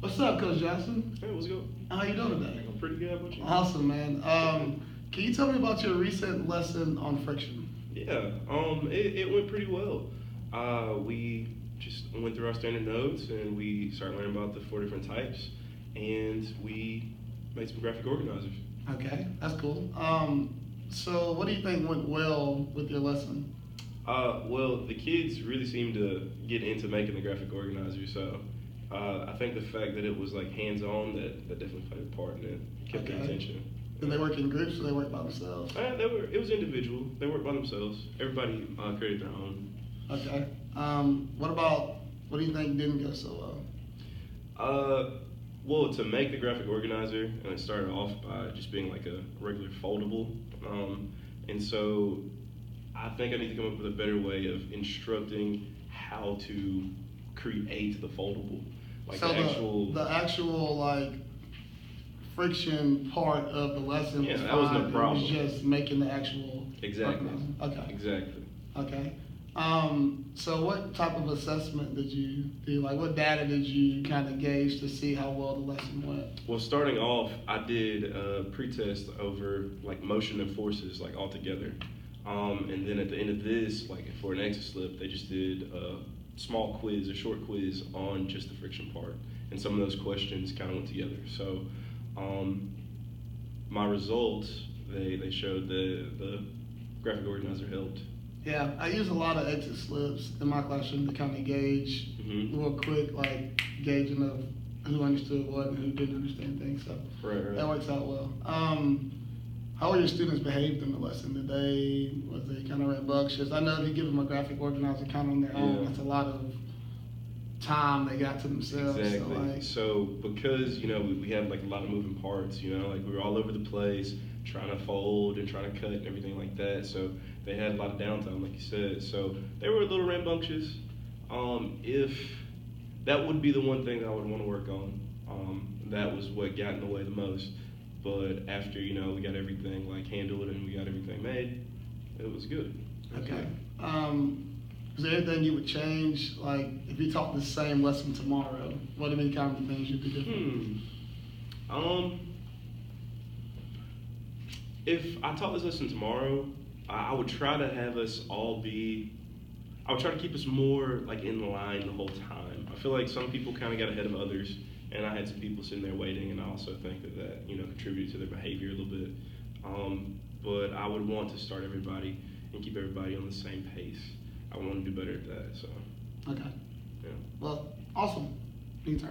What's up, Coach Johnson? Hey, what's good? How you doing today? I'm pretty good. How about you? Awesome, man. Can you tell me about your recent lesson on friction? Yeah, it went pretty well. We just went through our standard notes and we started learning about the 4 different types, and we made some graphic organizers. Okay, that's cool. So what do you think went well with your lesson? Well, the kids really seemed to get into making the graphic organizer, so I think the fact that it was like hands-on, that definitely played a part in it, kept their Okay. attention. Did they work in groups or they work by themselves? It was individual. They worked by themselves. Everybody created their own. Okay. What do you think didn't go so well? Well, to make the graphic organizer, and it started off by just being like a regular foldable, and so I think I need to come up with a better way of instructing how to create the foldable, like So the actual like friction part of the lesson Yeah, was that was no fine. problem. It was just making the actual Exactly. organizer. Okay. Exactly. Okay. So what type of assessment did you do? Like, what data did you kind of gauge to see how well the lesson went? Well, starting off, I did a pre-test over like motion and forces, like all together. And then at the end of this, like for an exit slip, they just did a small quiz, a short quiz on just the friction part. And some of those questions kind of went together. So my results, they showed the graphic organizer helped. Yeah, I use a lot of exit slips in my classroom to kind of gauge real quick, like gauging of who understood what and who didn't understand things. So Right. that works out well. How were your students behaved in the lesson? Was they kind of rambunctious? I know if you give them a graphic organizer kind of on their own, Yeah. that's a lot of time they got to themselves. Exactly. So, So because we had like a lot of moving parts, like we were all over the place trying to fold and trying to cut and everything like that. So they had a lot of downtime, like you said. So they were a little rambunctious. If that would be the one thing that I would want to work on, that was what got in the way the most. But after we got everything like handled and we got everything made, it was good. It was okay. good. Is there anything you would change? Like, if you taught the same lesson tomorrow, what are the kind of things you'd be different? If I taught this lesson tomorrow, I would try to have us all be. I would try to keep us more like in line the whole time. I feel like some people kind of got ahead of others, and I had some people sitting there waiting, and I also think that contributed to their behavior a little bit. But I would want to start everybody and keep everybody on the same pace. I want to do better at that. So Okay. yeah. Well, awesome. Anytime.